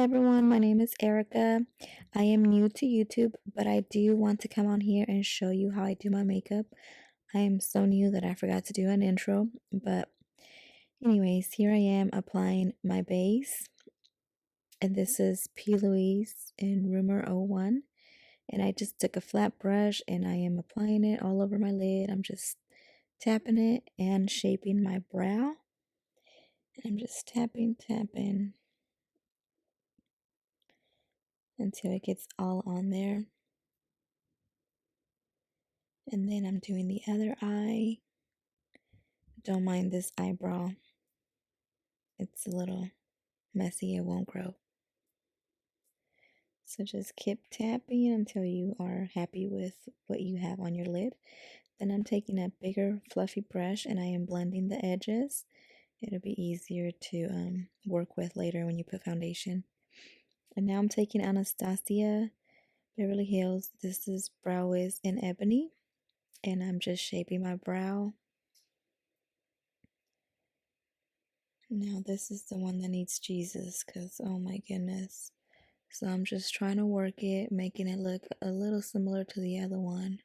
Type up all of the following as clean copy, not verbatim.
everyone, my name is Erica. I am new to YouTube, but I do want to come on here and show you how I do my makeup. I am so new that I forgot to do an intro, but anyways, here I am applying my base. And this is P. Louise in Rumor 01. And I just took a flat brush and I am applying it all over my lid. I'm just tapping it and shaping my brow. And I'm just tapping until it gets all on there. And then I'm doing the other eye. Don't mind this eyebrow. It's a little messy, it won't grow. So just keep tapping until you are happy with what you have on your lid. Then I'm taking a bigger fluffy brush and I am blending the edges. It'll be easier to work with later when you put foundation. And now I'm taking Anastasia Beverly Hills. This is Brow Wiz in Ebony. And I'm just shaping my brow. Now this is the one that needs Jesus, because oh my goodness. So I'm just trying to work it, making it look a little similar to the other one.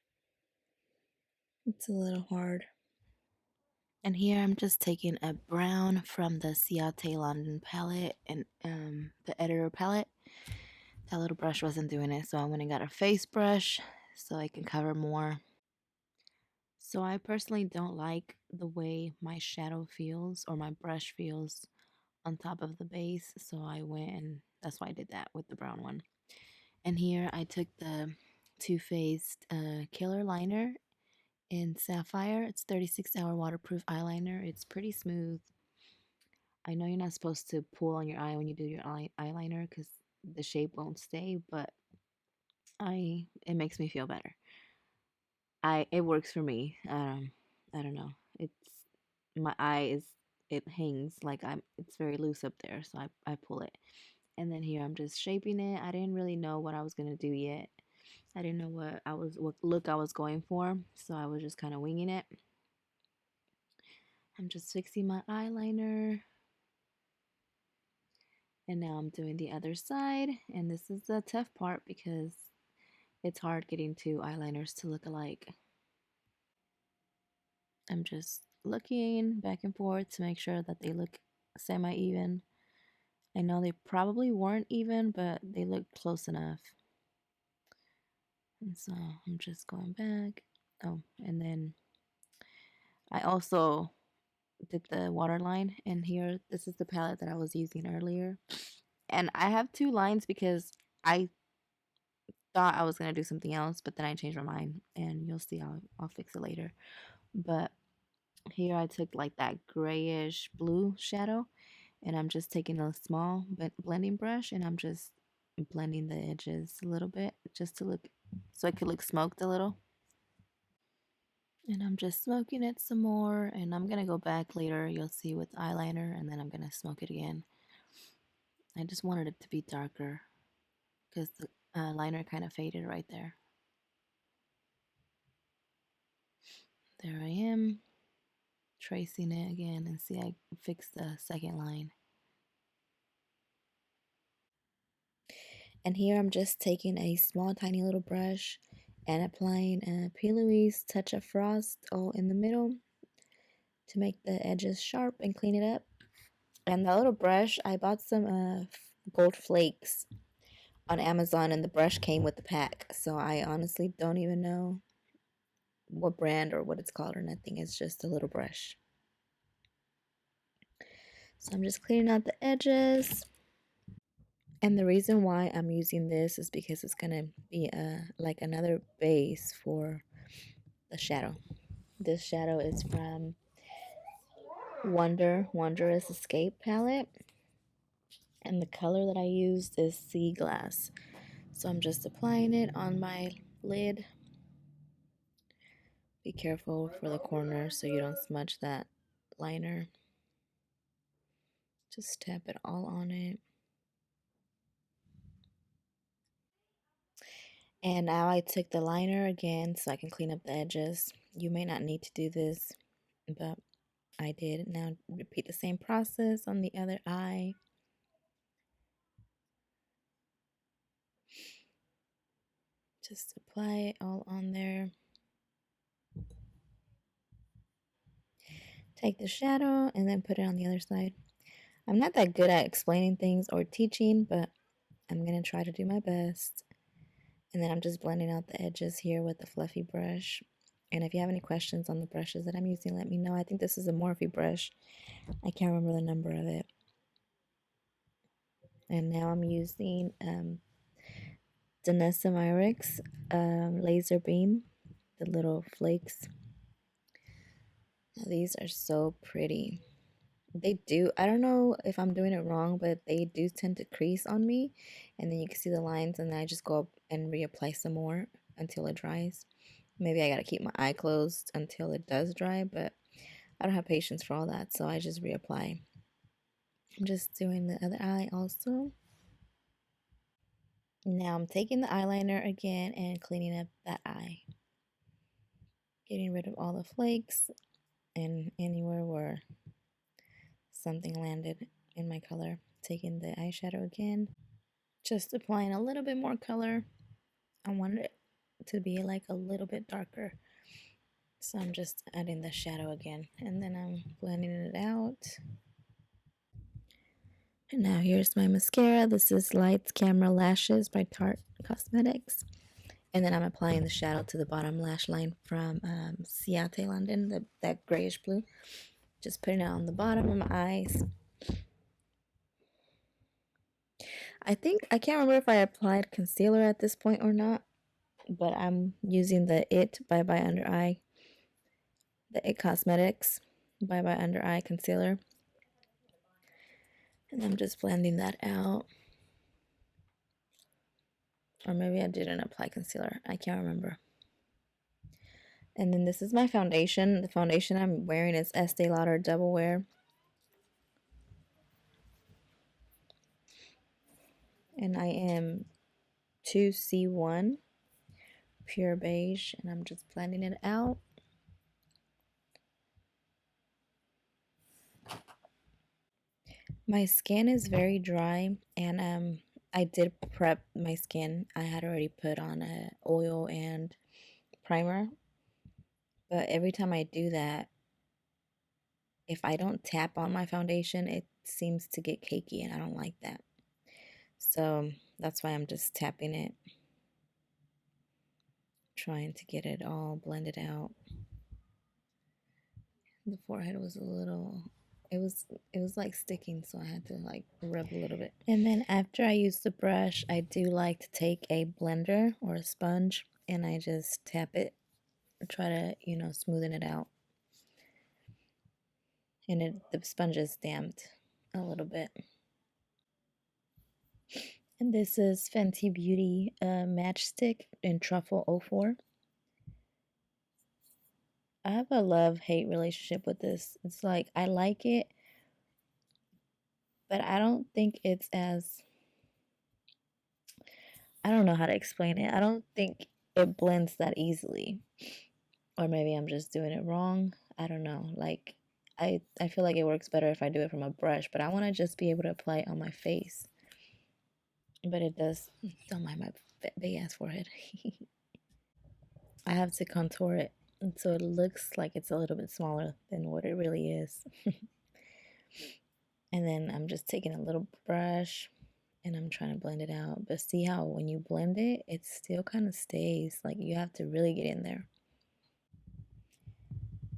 It's a little hard. And here I'm just taking a brown from the Ciate London palette and the editor palette. That little brush wasn't doing it, so I went and got a face brush so I can cover more. So I personally don't like the way my shadow feels or my brush feels on top of the base, so I went and that's why I did that with the brown one. And here I took the Too Faced Killer Liner in Sapphire. It's 36-hour waterproof eyeliner. It's pretty smooth. I know you're not supposed to pull on your eye when you do your eyeliner because the shape won't stay, but it makes me feel better. It works for me. I don't know. It's my eye is it hangs like it's very loose up there, so I pull it. And then here I'm just shaping it. I didn't really know what I was gonna do yet. I didn't know what look I was going for, so I was just kind of winging it. I'm just fixing my eyeliner. And now I'm doing the other side, and this is the tough part because it's hard getting two eyeliners to look alike. I'm just looking back and forth to make sure that they look semi-even. I know they probably weren't even, but they look close enough. And so I'm just going back. Oh, and then I also did the waterline, and here this is the palette that I was using earlier. And I have two lines because I thought I was gonna do something else, but then I changed my mind, and you'll see I'll fix it later. But here I took like that grayish blue shadow, and I'm just taking a small blending brush, and I'm just blending the edges a little bit just to look so it could look smoked a little. And I'm just smoking it some more, and I'm gonna go back later, you'll see, with eyeliner, and then I'm gonna smoke it again. I just wanted it to be darker because the liner kind of faded right there. There I am, tracing it again, and see I fixed the second line. And here I'm just taking a small tiny little brush and applying a P. Louise Touch of Frost all in the middle to make the edges sharp and clean it up. And the little brush, I bought some gold flakes on Amazon, and the brush came with the pack, so I honestly don't even know what brand or what it's called or nothing. It's just a little brush. So I'm just cleaning out the edges. And the reason why I'm using this is because it's gonna be like another base for the shadow. This shadow is from Wondrous Escape palette, and the color that I used is Sea Glass. So I'm just applying it on my lid. Be careful for the corner so you don't smudge that liner. Just tap it all on it. And now I took the liner again so I can clean up the edges. You may not need to do this, but I did. Now repeat the same process on the other eye. Just apply it all on there. Take the shadow and then put it on the other side. I'm not that good at explaining things or teaching, but I'm going to try to do my best. And then I'm just blending out the edges here with the fluffy brush. And if you have any questions on the brushes that I'm using, let me know. I think this is a Morphe brush. I can't remember the number of it. And now I'm using Danessa Myricks laser beam, the little flakes. Now, these are so pretty. They do, I don't know if I'm doing it wrong, but they do tend to crease on me. And then you can see the lines, and then I just go up and reapply some more until it dries. Maybe I gotta keep my eye closed until it does dry, but I don't have patience for all that, so I just reapply. I'm just doing the other eye also. Now I'm taking the eyeliner again and cleaning up that eye. Getting rid of all the flakes and anywhere where something landed in my color. Taking the eyeshadow again. Just applying a little bit more color. I wanted it to be like a little bit darker. So I'm just adding the shadow again. And then I'm blending it out. And now here's my mascara. This is Lights Camera Lashes by Tarte Cosmetics. And then I'm applying the shadow to the bottom lash line from Ciate London, that grayish blue. Just putting it on the bottom of my eyes. I think, I can't remember if I applied concealer at this point or not, but I'm using the IT Bye Bye Under Eye, the IT Cosmetics Bye Bye Under Eye Concealer. And I'm just blending that out. Or maybe I didn't apply concealer. I can't remember. And then this is my foundation. The foundation I'm wearing is Estee Lauder Double Wear. And I am 2C1 Pure Beige. And I'm just blending it out. My skin is very dry. And I did prep my skin. I had already put on a oil and primer. But every time I do that, if I don't tap on my foundation, it seems to get cakey, and I don't like that. So that's why I'm just tapping it, trying to get it all blended out. The forehead was a little, it was like sticking, so I had to like rub a little bit. And then after I use the brush, I do like to take a blender or a sponge, and I just tap it, try to, smoothen it out. And the sponge is damped a little bit. And this is Fenty Beauty Matchstick in Truffle 04. I have a love-hate relationship with this. It's like, I like it, but I don't think it's as, I don't know how to explain it. I don't think it blends that easily. Or maybe I'm just doing it wrong. I don't know. Like, I feel like it works better if I do it from a brush, but I want to just be able to apply it on my face. But it does, don't mind my big ass forehead. I have to contour it, and so it looks like it's a little bit smaller than what it really is. And then I'm just taking a little brush and I'm trying to blend it out. But see how when you blend it, it still kind of stays. Like, you have to really get in there.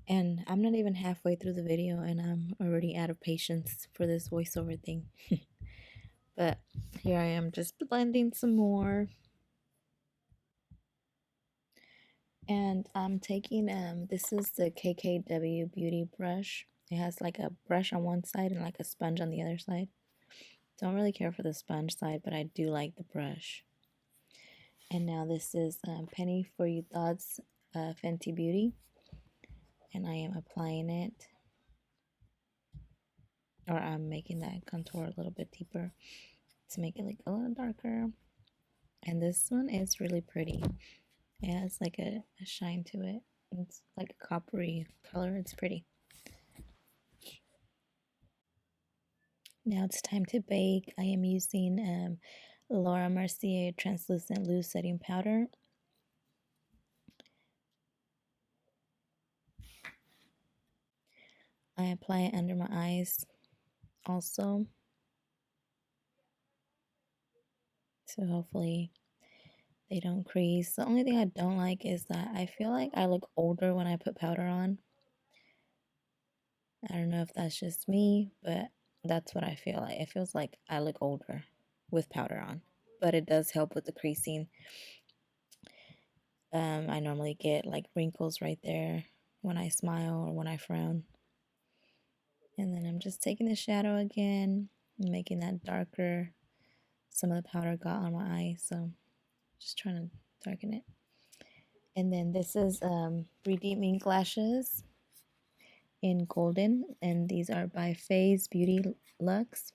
And I'm not even halfway through the video and I'm already out of patience for this voiceover thing. But here I am just blending some more. And I'm taking, this is the KKW Beauty brush. It has like a brush on one side and like a sponge on the other side. Don't really care for the sponge side, but I do like the brush. And now this is Penny For You Thoughts Fenty Beauty. And I am applying it. Or I'm making that contour a little bit deeper to make it like a little darker. And this one is really pretty. It has like a shine to it. It's like a coppery color. It's pretty. Now it's time to bake. I am using Laura Mercier Translucent Loose Setting Powder. I apply it under my eyes also. So hopefully they don't crease. The only thing I don't like is that I feel like I look older when I put powder on. I don't know if that's just me, but that's what I feel like. It feels like I look older with powder on, but it does help with the creasing. I normally get like wrinkles right there when I smile or when I frown. And then I'm just taking the shadow again, making that darker. Some of the powder got on my eye, so just trying to darken it. And then this is Redeeming Lashes in Golden, and these are by Phase Beauty Luxe.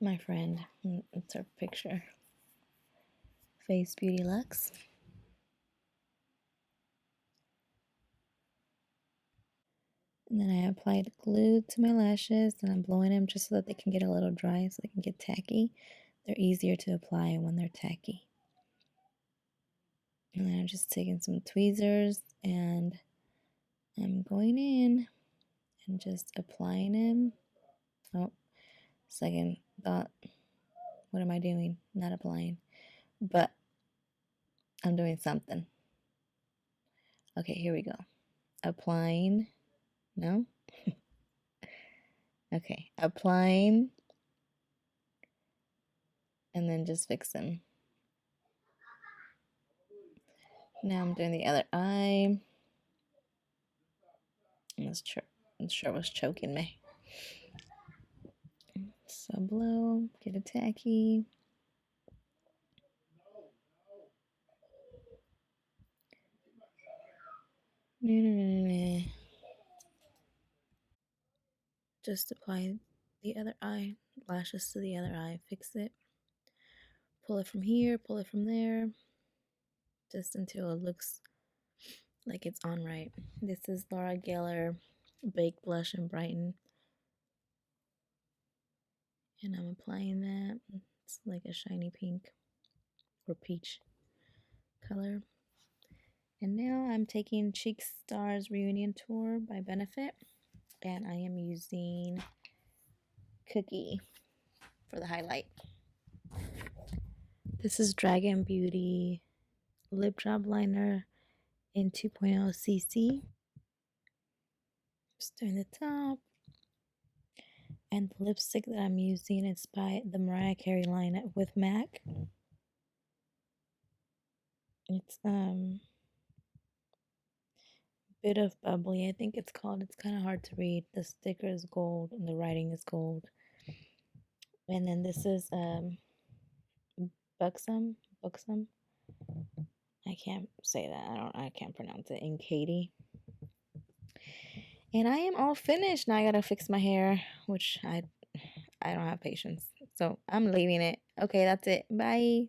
My friend, it's her picture. Phase Beauty Luxe. And then I applied glue to my lashes, and I'm blowing them just so that they can get a little dry, so they can get tacky. They're easier to apply when they're tacky. And then I'm just taking some tweezers, and I'm going in and just applying them. Oh, second thought. What am I doing? Not applying. But I'm doing something. Okay, here we go. Applying. No? Okay, applying. And then just fix them. Now I'm doing the other eye. This shirt was choking me. So blow, get a tacky. Just apply the other eye, lashes to the other eye, fix it. Pull it from here, pull it from there, just until it looks like it's on right. This is Laura Geller Baked Blush and Brighten. And I'm applying that. It's like a shiny pink or peach color. And now I'm taking Cheek Stars Reunion Tour by Benefit. And I am using Cookie for the highlight. This is Dragon Beauty Lip Job Liner in 2.0 CC. Just doing the top. And the lipstick that I'm using is by the Mariah Carey line with MAC. It's bit of bubbly, I think it's called. It's kind of hard to read. The sticker is gold and the writing is gold. And then this is Buxom. I can't say that. I can't pronounce it. In Katie. And I am all finished. Now I gotta fix my hair, which I don't have patience. So I'm leaving it. Okay, that's it. Bye.